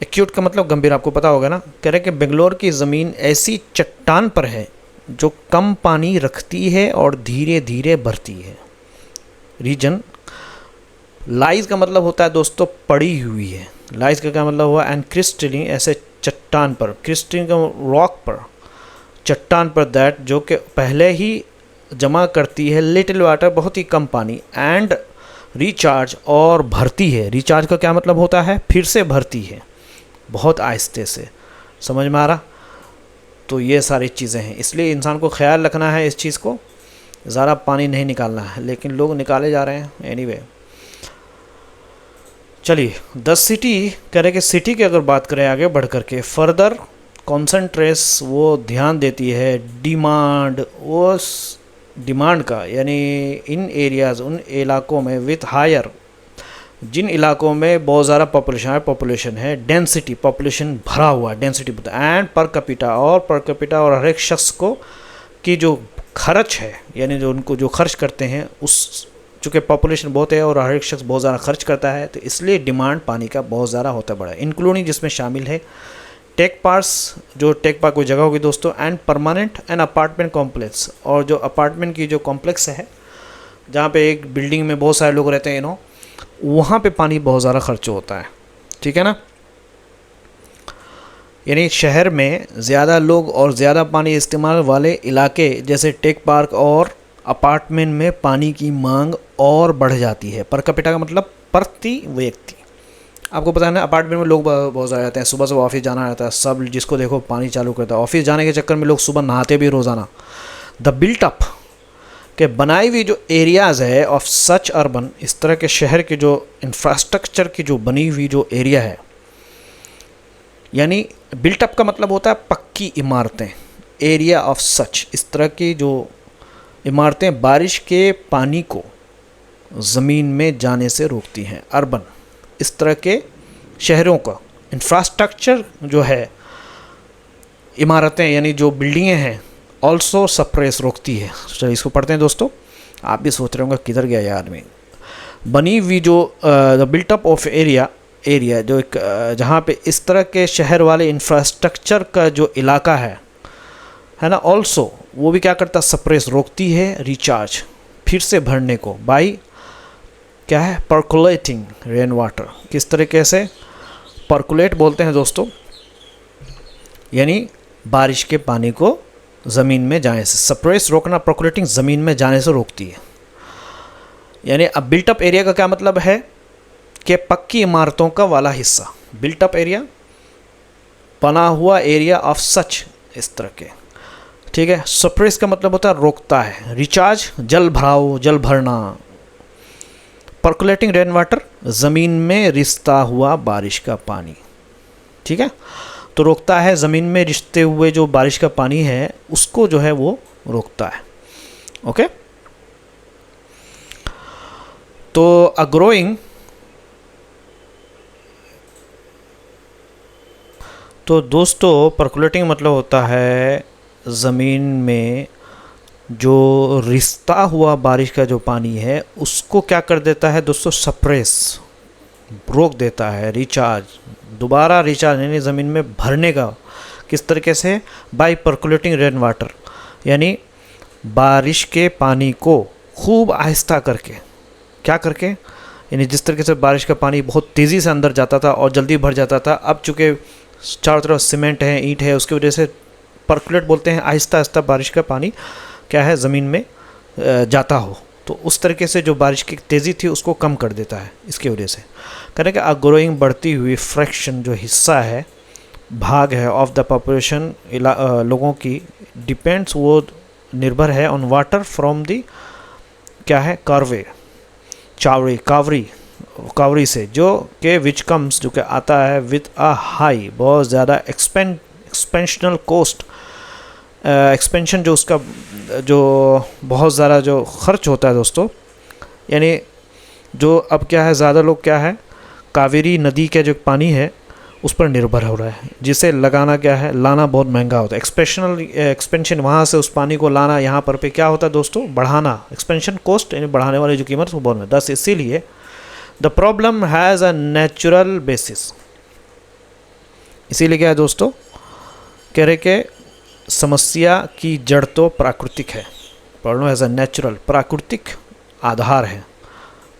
Acute का मतलब गंभीर, आपको पता होगा ना। कह रहे कि बेंगलोर की ज़मीन ऐसी चट्टान पर है जो कम पानी रखती है और धीरे धीरे भरती है। रीजन, लाइज का मतलब होता है दोस्तों पड़ी हुई है, लाइज का क्या मतलब हुआ, एंड क्रिस्टलिंग ऐसे चट्टान पर, क्रिस्टलिंग रॉक पर, चट्टान पर, दैट जो कि पहले ही जमा करती है लिटिल वाटर बहुत ही कम पानी, एंड रिचार्ज और भरती है। रिचार्ज का क्या मतलब होता है, फिर से भरती है बहुत आहिस्ते से, समझ में आ रहा। तो ये सारी चीज़ें हैं, इसलिए इंसान को ख्याल रखना है इस चीज़ को, ज़्यादा पानी नहीं निकालना है, लेकिन लोग निकाले जा रहे हैं एनीवे। चलिए द सिटी, कह रहे कि सिटी की अगर बात करें आगे बढ़ करके, फर्दर कॉन्सेंट्रेट्स, वो ध्यान देती है डिमांड, उस डिमांड का, यानी इन एरियाज़, उन इलाकों में, विथ हायर, जिन इलाकों में बहुत ज़्यादा पॉपुलेशन है, डेंसिटी, पॉपुलेशन भरा हुआ है, डेंसिटी, एंड पर कैपिटा, और पर कैपिटा और हर एक शख्स को की जो खर्च है, यानी जो उनको जो खर्च करते हैं, उस चूँकि पॉपुलेशन बहुत है और हर एक शख्स बहुत ज़्यादा खर्च करता है, तो इसलिए डिमांड पानी का बहुत ज़्यादा होता बड़ा है, इंक्लूडिंग जिसमें शामिल है टेक पार्क्स, जो टेक पार्क कोई जगह होगी दोस्तों, and permanent and apartment complex, और जो अपार्टमेंट की जो कॉम्प्लेक्स है जहाँ पे एक बिल्डिंग में बहुत सारे लोग रहते हैं, वहाँ पे पानी बहुत ज़्यादा खर्च होता है, ठीक है ना। यानी शहर में ज़्यादा लोग और ज़्यादा पानी इस्तेमाल वाले इलाके जैसे टेक पार्क और अपार्टमेंट में पानी की मांग और बढ़ जाती है। पर कैपिटा का मतलब प्रति व्यक्ति, आपको पता है ना, अपार्टमेंट में लोग बहुत ज़्यादा रहते हैं, सुबह सुबह ऑफिस जाना रहता है, सब जिसको देखो पानी चालू करता है, ऑफिस जाने के चक्कर में लोग सुबह नहाते भी रोज़ाना। द बिल्ट अप के बनाई हुई जो एरियाज़ है ऑफ सच अर्बन, इस तरह के शहर के जो इंफ्रास्ट्रक्चर की जो बनी हुई जो एरिया है, यानी बिल्टअप का मतलब होता है पक्की इमारतें, एरिया ऑफ सच, इस तरह की जो इमारतें बारिश के पानी को ज़मीन में जाने से रोकती हैं। अर्बन, इस तरह के शहरों का इंफ्रास्ट्रक्चर जो है, इमारतें यानी जो बिल्डिंगें हैं, ऑल्सो सप्रेस, रोकती है। चलिए इसको पढ़ते हैं दोस्तों, आप भी सोच रहे होंगे किधर गया ये आदमी। बनी हुई जो द बिल्टअप ऑफ एरिया जो एक जहाँ पे इस तरह के शहर वाले इंफ्रास्ट्रक्चर का जो इलाका है ना, ऑल्सो वो भी क्या करता, सप्रेस, रोकती है, रिचार्ज, फिर से भरने को, बाई क्या है, पर्कुलेटिंग रेन वाटर। किस तरीके से पर्कुलेट बोलते हैं दोस्तों, यानी बारिश के पानी को ज़मीन में जाने से, सप्रेस रोकना, पर्कुलेटिंग ज़मीन में जाने से रोकती है। यानी अब बिल्टअप एरिया का क्या मतलब है कि पक्की इमारतों का वाला हिस्सा, बिल्टअप एरिया, बना हुआ एरिया ऑफ सच, इस तरह के, ठीक है। सप्रेस का मतलब होता है रोकता है, रिचार्ज जल भराव, जल भरना, पर्कुलेटिंग रेन वाटर ज़मीन में रिसता हुआ बारिश का पानी, ठीक है। तो रोकता है, ज़मीन में रिसते हुए जो बारिश का पानी है उसको जो है वो रोकता है, ओके। तो अ ग्रोइंग, तो दोस्तों पर्कुलेटिंग मतलब होता है ज़मीन में जो रिसता हुआ बारिश का जो पानी है उसको क्या कर देता है दोस्तों, सप्रेस, रोक देता है, रिचार्ज, दोबारा रिचार्ज यानी ज़मीन में भरने का। किस तरीके से, बाय पर्कुलेटिंग रेन वाटर, यानी बारिश के पानी को खूब आहिस्ता करके, क्या करके, यानी जिस तरीके से बारिश का पानी बहुत तेज़ी से अंदर जाता था और जल्दी भर जाता था, अब चूँकि चारों तरफ सीमेंट है, ईंट है, उसकी वजह से परकुलेट बोलते हैं, आहिस्ता आहिस्ता बारिश का पानी क्या है ज़मीन में जाता हो, तो उस तरीके से जो बारिश की तेज़ी थी उसको कम कर देता है। इसकी वजह से करें कि ग्रोइंग बढ़ती हुई फ्रैक्शन जो हिस्सा है, भाग है ऑफ द पॉपुलेशन लोगों की, डिपेंड्स, वो निर्भर है ऑन वाटर फ्रॉम दी क्या है कार्वे कावरी से, जो कि विच कम्स, जो कि आता है विथ अ हाई, बहुत ज़्यादा एक्सपेंशनल कोस्ट, एक्सपेंशन जो उसका जो बहुत ज़्यादा जो खर्च होता है दोस्तों, यानी जो अब क्या है ज़्यादा लोग क्या है कावेरी नदी का जो पानी है उस पर निर्भर हो रहा है, जिसे लगाना क्या है लाना बहुत महंगा होता है। एक्सपेंशन वहाँ से उस पानी को लाना यहाँ पर पे क्या होता है दोस्तों, बढ़ाना, एक्सपेंशन कोस्ट यानी बढ़ाने वाली जो कीमत वो बहुत महंगा। 10 इसीलिए the problem has a natural basis, इसीलिए क्या है दोस्तों, कह रहे कि समस्या की जड़ तो प्राकृतिक है, प्रॉब्लम हैज़ अ नेचुरल, प्राकृतिक आधार है,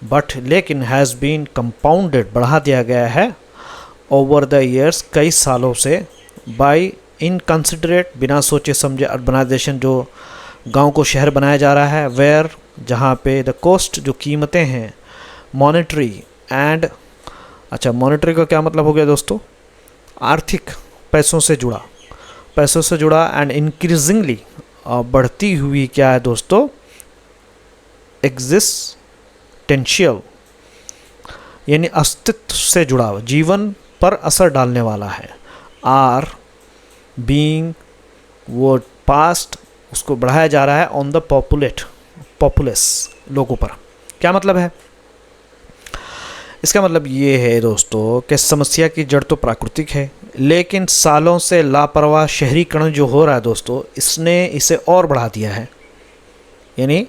बट लेकिन हैज़ बीन कंपाउंडेड, बढ़ा दिया गया है ओवर द ईयर्स, कई सालों से, बाय इनकंसिडरेट, बिना सोचे समझे अर्बनाइजेशन, जो गांव को शहर बनाया जा रहा है, वेयर, जहां पे द कॉस्ट, जो कीमतें हैं, मॉनेटरी एंड, अच्छा मॉनेटरी का क्या मतलब हो गया दोस्तों, आर्थिक, पैसों से जुड़ा एंड इंक्रीजिंगली, बढ़ती हुई क्या है दोस्तों, एग्जिस्टेंशियल, यानी अस्तित्व से जुड़ा हुआ, जीवन पर असर डालने वाला है, आर बीइंग, वो पास्ट, उसको बढ़ाया जा रहा है ऑन द पॉपुलस, लोगों पर। क्या मतलब है इसका, मतलब ये है दोस्तों कि समस्या की जड़ तो प्राकृतिक है, लेकिन सालों से लापरवाह शहरीकरण जो हो रहा है दोस्तों, इसने इसे और बढ़ा दिया है, यानी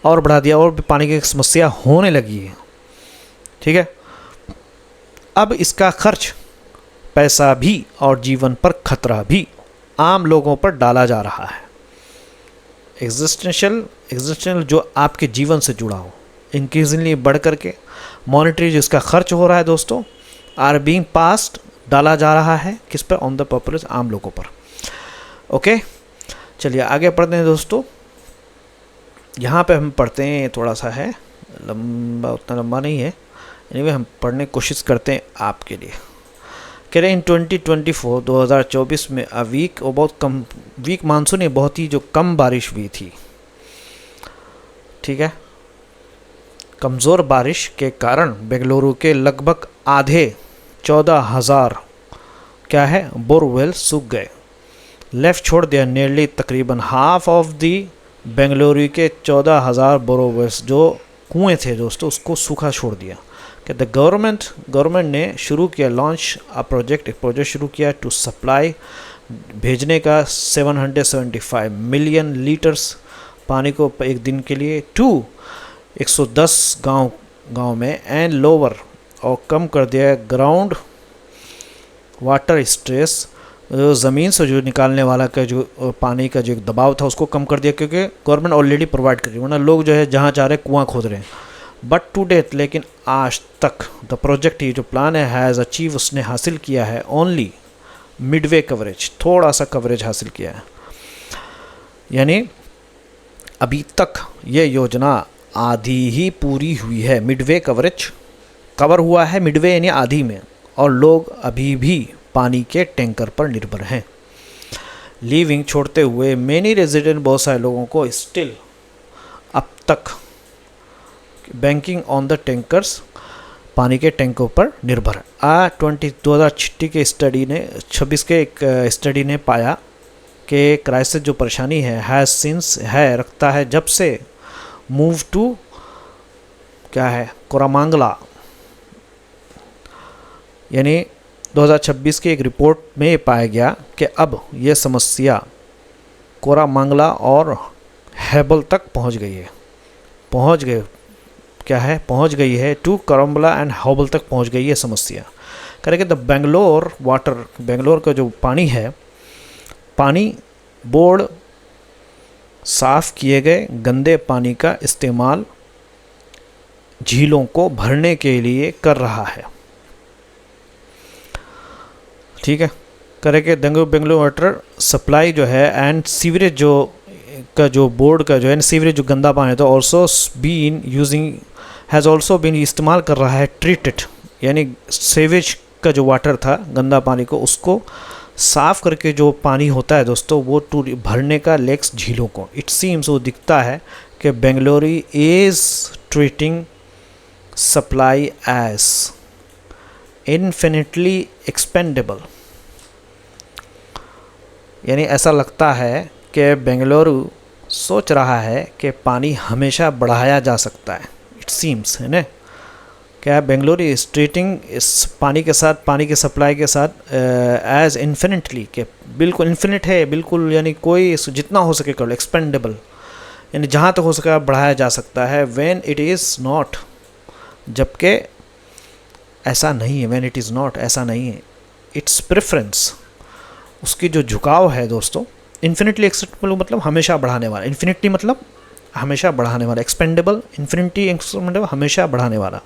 और बढ़ा दिया, और भी पानी की समस्या होने लगी है। ठीक है, अब इसका खर्च, पैसा भी और जीवन पर खतरा भी आम लोगों पर डाला जा रहा है। एग्जिस्टेंशियल जो आपके जीवन से जुड़ा हो, इंक्रीजिंगली बढ़ करके, मॉनेटरी जो इसका खर्च हो रहा है दोस्तों, आर बीइंग पास्ड, डाला जा रहा है किस पर, ऑन द पॉपुलस, आम लोगों पर। ओके, चलिए आगे पढ़ते हैं दोस्तों। यहाँ पे हम पढ़ते हैं, थोड़ा सा है लंबा, उतना लंबा नहीं है, एनीवे हम पढ़ने की कोशिश करते हैं आपके लिए। कह रहे हैं इन 2024 में वीक, और बहुत कम वीक मानसून है, बहुत ही जो कम बारिश हुई थी। ठीक है, कमज़ोर बारिश के कारण बेंगलुरु के लगभग आधे 14,000 क्या है बोरवेल सूख गए, लेफ्ट छोड़ दिया नियरली, तकरीबन हाफ ऑफ दी बेंगलुरु के 14,000 बोरवेल्स जो कुएँ थे दोस्तों, उसको सूखा छोड़ दिया। कि द गवर्नमेंट ने शुरू किया, लॉन्च एक प्रोजेक्ट शुरू किया टू सप्लाई, भेजने का 775 मिलियन लीटर्स पानी को एक दिन के लिए, टू 110 गांव में, एंड लोअर, और कम कर दिया ग्राउंड वाटर स्ट्रेस, ज़मीन से जो निकालने वाला का जो पानी का जो एक दबाव था उसको कम कर दिया, क्योंकि गवर्नमेंट ऑलरेडी प्रोवाइड कर रही है, वरना लोग जो है जहाँ चाह रहे कुआँ खोद रहे हैं। बट टू डेट, लेकिन आज तक द प्रोजेक्ट, ये जो प्लान है, हैज़ अचीव, उसने हासिल किया है ओनली मिडवे कवरेज, थोड़ा सा कवरेज हासिल किया है, यानी अभी तक ये योजना आधी ही पूरी हुई है। मिडवे कवरेज कवर हुआ है, मिडवे यानी आधी में, और लोग अभी भी पानी के टैंकर पर निर्भर हैं, लीविंग, छोड़ते हुए मेनी रेजिडेंट, बहुत सारे लोगों को स्टिल अब तक बैंकिंग ऑन द टैंकर्स, पानी के टैंकों पर निर्भर है। 2026 के स्टडी ने 26 के एक स्टडी ने पाया कि क्राइसिस जो परेशानी है, हैज़ सिंस, है रखता है जब से, मूव टू क्या है कोरामांगला, यानी 2026 की एक रिपोर्ट में ये पाया गया कि अब ये समस्या कोरामांगला और हैबल तक पहुंच गई है, टू करम्बला एंड हॉबल तक पहुंच गई है समस्या। करेंगे द बेंगलोर का जो पानी है, पानी बोर्ड साफ किए गए गंदे पानी का इस्तेमाल झीलों को भरने के लिए कर रहा है। ठीक है, करेंगे बेंगलुरु वाटर सप्लाई जो है एंड सीवरेज जो बोर्ड का जो है सीवरेज जो गंदा पानी है तो also been using has also been इस्तेमाल कर रहा है ट्रीटेड, यानी सीवेज का जो वाटर था गंदा पानी को उसको साफ करके जो पानी होता है दोस्तों वो भरने का लेक्स झीलों को। इट सीम्स वो दिखता है कि Bengaluru is treating supply as infinitely expendable, यानी ऐसा लगता है कि बेंगलुरु सोच रहा है कि पानी हमेशा बढ़ाया जा सकता है। इट सीम्स है ना, क्या बेंगलुरु इज ट्रीटिंग इस पानी के साथ, पानी की सप्लाई के साथ एज इन्फिनिटली, के बिल्कुल इन्फिनिट है बिल्कुल, यानी कोई जितना हो सके कर लो, एक्सपेंडेबल यानी जहाँ तक हो सके बढ़ाया जा सकता है। व्हेन इट इज़ नॉट, जबकि ऐसा नहीं है, व्हेन इट इज़ नॉट ऐसा नहीं है। इट्स प्रेफरेंस, उसकी जो झुकाव है दोस्तों, इन्फिनिटली एक्सपेंडेबल मतलब हमेशा बढ़ाने वाला, इन्फिनिटी मतलब हमेशा बढ़ाने वाला, एक्सपेंडेबल इन्फिनिटी एक्सपेंडेबल हमेशा बढ़ाने वाला।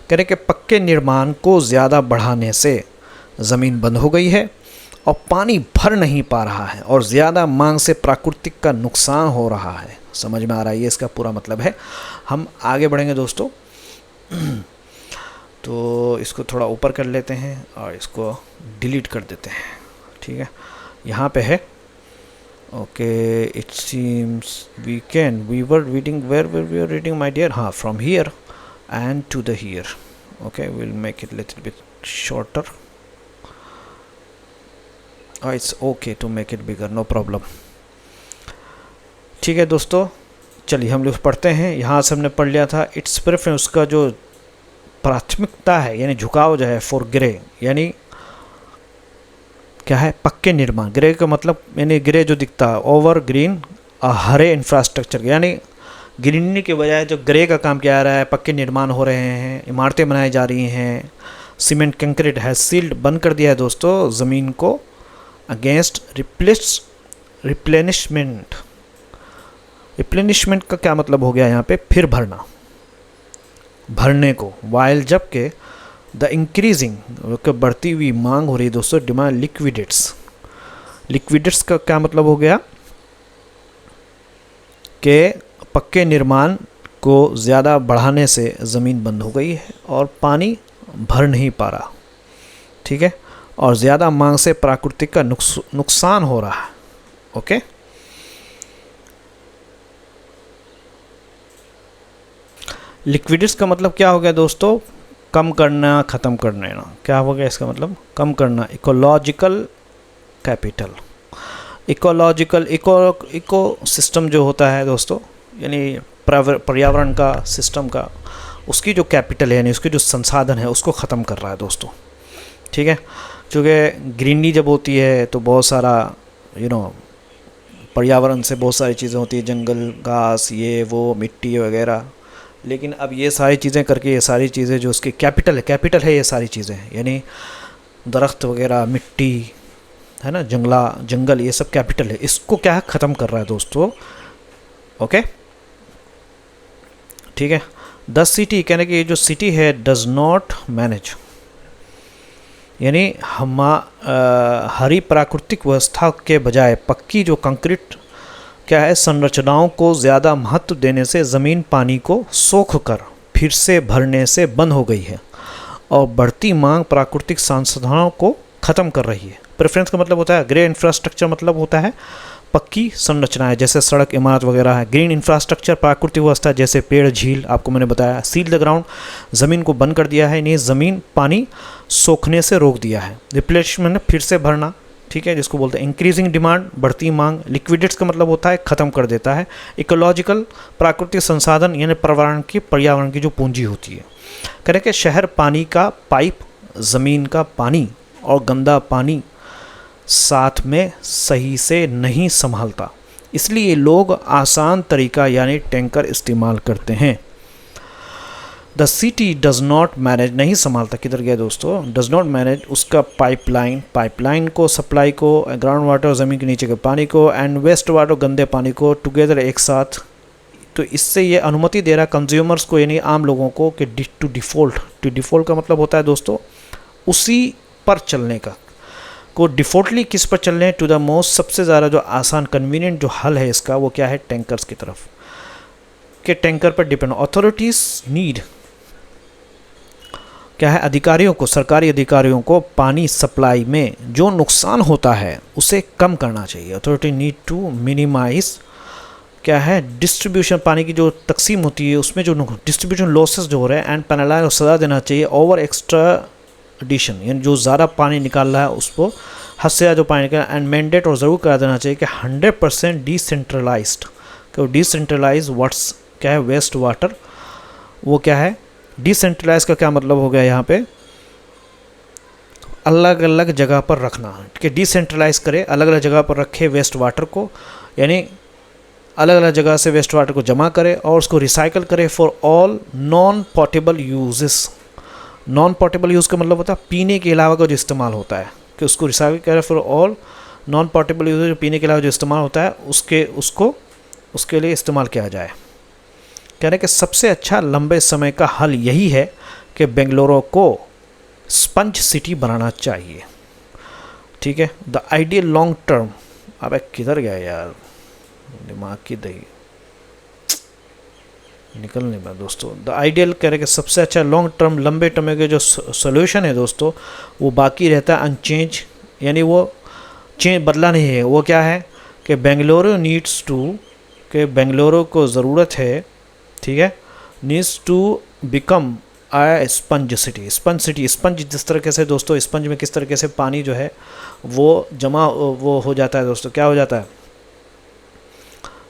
कह रहे कि पक्के निर्माण को ज़्यादा बढ़ाने से ज़मीन बंद हो गई है और पानी भर नहीं पा रहा है और ज़्यादा मांग से प्राकृतिक का नुकसान हो रहा है। समझ में आ रहा है ये इसका पूरा मतलब है। हम आगे बढ़ेंगे दोस्तों, तो इसको थोड़ा ऊपर कर लेते हैं और इसको डिलीट कर देते हैं। ठीक है, यहाँ पे है okay, it seems we were reading where we are reading my dear, हाँ, from here and to the here. Okay, we'll make it a little bit shorter. Oh, it's okay to make it bigger, no problem. ठीक है दोस्तों, चलिए हम लोग पढ़ते हैं। यहाँ से हमने पढ़ लिया था इट्स प्रेफरेंस, उसका जो प्राथमिकता है यानी झुकाव जो है फॉर ग्रे, यानी क्या है, पक्के निर्माण। ग्रे का मतलब यानी ग्रे जो दिखता है ओवर ग्रीन हरे इंफ्रास्ट्रक्चर, यानी ग्रीनरी के बजाय जो ग्रे का काम किया जा रहा है, पक्के निर्माण हो रहे हैं, इमारतें बनाई जा रही हैं, सीमेंट कंक्रीट है सील्ड, बंद कर दिया है दोस्तों ज़मीन को अगेंस्ट रिप्लेनिशमेंट। रिप्लेनिशमेंट का क्या मतलब हो गया यहाँ पे, फिर भरना, भरने को, वाइल जबकि द इंक्रीजिंग बढ़ती हुई मांग हो रही है दोस्तों, डिमांड लिक्विडेट्स। लिक्विडेट्स का क्या मतलब हो गया कि पक्के निर्माण को ज़्यादा बढ़ाने से ज़मीन बंद हो गई है और पानी भर नहीं पा रहा। ठीक है, और ज़्यादा मांग से प्राकृतिक का नुकसान हो रहा है। ओके, लिक्विडिट्स का मतलब क्या हो गया दोस्तों, कम करना, ख़त्म कर देना। क्या हो गया इसका मतलब, कम करना। Ecological capital, ecological ecosystem जो होता है दोस्तों, यानी पर्यावरण का सिस्टम का, उसकी जो कैपिटल है यानी उसके जो संसाधन है उसको ख़त्म कर रहा है दोस्तों। ठीक है, चूँकि ग्रीनरी जब होती है तो बहुत सारा पर्यावरण से बहुत सारी चीज़ें होती है, जंगल, घास, ये वो, मिट्टी वगैरह, लेकिन अब ये सारी चीज़ें करके, ये सारी चीज़ें जो उसकी कैपिटल है ये सारी चीज़ें, यानी दरख्त वगैरह, मिट्टी है ना, जंगल, ये सब कैपिटल है, इसको क्या है, ख़त्म कर रहा है दोस्तों। ओके, ठीक है। द सिटी कहने की जो सिटी है डज नॉट मैनेज, यानी हरी प्राकृतिक व्यवस्था के बजाय पक्की जो कंक्रीट क्या है संरचनाओं को ज़्यादा महत्व देने से ज़मीन पानी को सोख कर फिर से भरने से बंद हो गई है और बढ़ती मांग प्राकृतिक संसाधनों को ख़त्म कर रही है। प्रेफरेंस का मतलब होता है, ग्रे इंफ्रास्ट्रक्चर मतलब होता है पक्की संरचनाएं जैसे सड़क, इमारत वगैरह है। ग्रीन इंफ्रास्ट्रक्चर प्राकृतिक व्यवस्था जैसे पेड़, झील, आपको मैंने बताया। सील द ग्राउंड, ज़मीन को बंद कर दिया है, यानी ज़मीन पानी सोखने से रोक दिया है। रिप्लेसमेंट फिर से भरना, ठीक है, जिसको बोलते हैं इंक्रीजिंग डिमांड, बढ़ती मांग। लिक्विडेट्स का मतलब होता है ख़त्म कर देता है। इकोलॉजिकल, प्राकृतिक संसाधन यानी पर्यावरण की जो पूंजी होती है। करें कि शहर पानी का पाइप, ज़मीन का पानी और गंदा पानी साथ में सही से नहीं संभालता, इसलिए लोग आसान तरीका यानी टैंकर इस्तेमाल करते हैं। The city does not manage, नहीं संभालता, किधर गया दोस्तों, डज नॉट मैनेज उसका पाइपलाइन को, सप्लाई को, ग्राउंड वाटर ज़मीन के नीचे के पानी को, एंड वेस्ट वाटर गंदे पानी को टुगेदर एक साथ। तो इससे ये अनुमति दे रहा है कंज्यूमर्स को, यानी आम लोगों को, कि टू डिफ़ॉल्ट का मतलब होता है दोस्तों उसी पर चलने का, को डिफ़ॉल्टली किस पर चलने हैं, टू द मोस्ट, सबसे ज़्यादा जो आसान कन्वीनियंट जो हल है इसका वो क्या है, टैंकर्स की तरफ, के टैंकर पर डिपेंड। अथॉरिटीज़ नीड क्या है, अधिकारियों को, सरकारी अधिकारियों को पानी सप्लाई में जो नुकसान होता है उसे कम करना चाहिए। अथॉरिटी नीड टू मिनिमाइज क्या है, डिस्ट्रीब्यूशन, पानी की जो तकसीम होती है उसमें जो डिस्ट्रीब्यूशन लॉसेस जो हो रहे हैं, एंड पेनलाइज, और सज़ा देना चाहिए ओवर एक्स्ट्रा एडिशन, यानी जो ज़्यादा पानी निकाल रहा है उसको, हद से ज़्यादा जो पानी निकाल, एंड मैंडेट, और ज़रूर करा देना चाहिए कि 100% डिसेंट्रलाइज्ड, कि डिसेंट्रलाइज वाट्स क्या है, वेस्ट वाटर, वो क्या है, डिसेंट्रलाइज का क्या मतलब हो गया यहाँ पे, अलग अलग जगह पर रखना, कि डिसेंट्रलाइज करे, अलग अलग जगह पर रखे वेस्ट वाटर को, यानी अलग अलग जगह से वेस्ट वाटर को जमा करे और उसको रिसाइकल करे for all non portable uses. Non portable use का मतलब होता है पीने के अलावा का जो इस्तेमाल होता है, कि उसको रिसाइकल करे for all non portable use, जो पीने के अलावा जो इस्तेमाल होता है उसके लिए इस्तेमाल किया जाए। कह रहे हैं कि सबसे अच्छा लंबे समय का हल यही है कि बेंगलुरु को स्पंज सिटी बनाना चाहिए। ठीक है, द आइडियल लॉन्ग टर्म, अब किधर गया यार, दिमाग की दही निकल नहीं पाया दोस्तों। द आइडियल कह रहे कि सबसे अच्छा लॉन्ग टर्म, लंबे टर्म के जो सोल्यूशन है दोस्तों वो बाकी रहता है अनचेंज, यानी वो चेंज बदला नहीं है। वो क्या है कि बेंगलुरु नीड्स टू, कि बेंगलुरु को ज़रूरत है, ठीक है, needs to become a sponge city. Sponge जिस तरीके से दोस्तों, स्पंज में किस तरीके से पानी जो है वो जमा वो हो जाता है दोस्तों, क्या हो जाता है,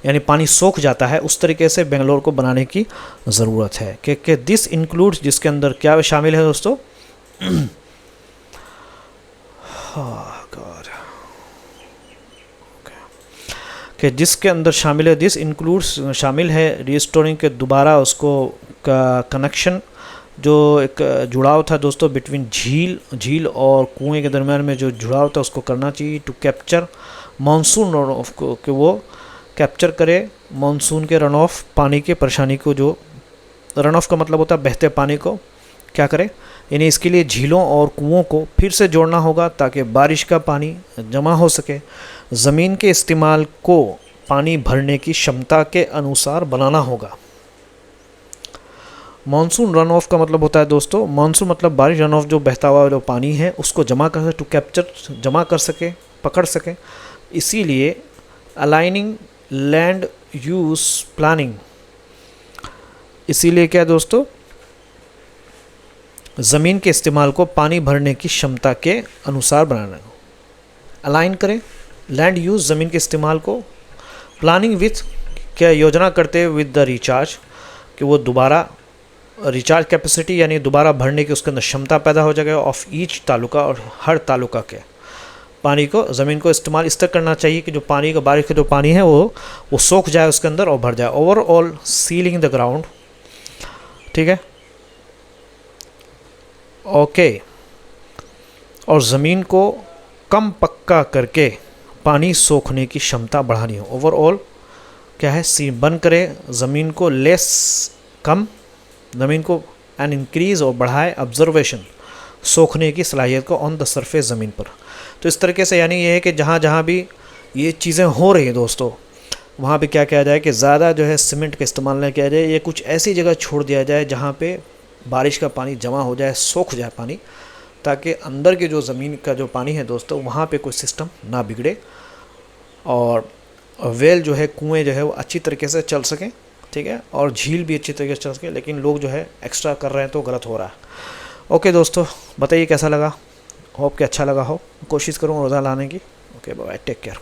यानी पानी सोख जाता है, उस तरीके से बेंगलोर को बनाने की ज़रूरत है। कि दिस इंक्लूड्स, जिसके अंदर क्या शामिल है दोस्तों, कि जिसके अंदर शामिल है, दिस इंक्लूड्स शामिल है रिस्टोरिंग के दोबारा उसको का कनेक्शन, जो एक जुड़ाव था दोस्तों बिटवीन झील और कुएं के दरमियान में जो जुड़ाव था उसको करना चाहिए। To capture monsoon runoff को, कि वो कैप्चर करे मानसून के रन ऑफ पानी के परेशानी को, जो रन ऑफ का मतलब होता है बहते पानी को क्या करे, यानी इसके लिए झीलों और कुओं को फिर से जोड़ना होगा ताकि बारिश का पानी जमा हो सके। ज़मीन के इस्तेमाल को पानी भरने की क्षमता के अनुसार बनाना होगा। मानसून रन ऑफ का मतलब होता है दोस्तों, मानसून मतलब बारिश, रन ऑफ जो बहता हुआ जो पानी है उसको जमा कर सके, टू कैप्चर जमा कर सके, पकड़ सके। इसीलिए अलाइनिंग लैंड यूज़ प्लानिंग, इसीलिए क्या दोस्तों, ज़मीन के इस्तेमाल को पानी भरने की क्षमता के अनुसार बनाना, अलाइन करें लैंड यूज़, ज़मीन के इस्तेमाल को, प्लानिंग विथ, क्या योजना करते हुए विद द रिचार्ज, कि वो दोबारा रिचार्ज कैपेसिटी, यानी दोबारा भरने की उसके अंदर क्षमता पैदा हो जाएगा ऑफ ईच तालुका, और हर तालुका के पानी को, ज़मीन को इस्तेमाल इस तरह करना चाहिए कि जो पानी का, बारिश का जो पानी है वो सोख जाए उसके अंदर और भर जाए। ओवरऑल सीलिंग द ग्राउंड, ठीक है, ओके, और ज़मीन को कम पक्का करके पानी सोखने की क्षमता बढ़ानी हो। ओवरऑल क्या है, सी बंद करे ज़मीन को, लेस कम ज़मीन को, एंड इंक्रीज़ और बढ़ाए ऑब्जर्वेशन, सोखने की सलाहियत को ऑन द सरफेस ज़मीन पर। तो इस तरीके से यानी ये है कि जहाँ जहाँ भी ये चीज़ें हो रही हैं दोस्तों, वहाँ पे क्या किया जाए कि ज़्यादा जो है सीमेंट का इस्तेमाल न किया जाए, ये कुछ ऐसी जगह छोड़ दिया जाए जहाँ पे बारिश का पानी जमा हो जाए, सोख जाए पानी, ताकि अंदर के जो ज़मीन का जो पानी है दोस्तों वहाँ पे कोई सिस्टम ना बिगड़े, और वेल जो है, कुएँ जो है वो अच्छी तरीके से चल सकें, ठीक है, और झील भी अच्छी तरीके से चल सके। लेकिन लोग जो है एक्स्ट्रा कर रहे हैं तो गलत हो रहा है। ओके दोस्तों, बताइए कैसा लगा, होप कि अच्छा लगा हो, कोशिश करूँ रोज़ा लाने की। Okay bye, take care.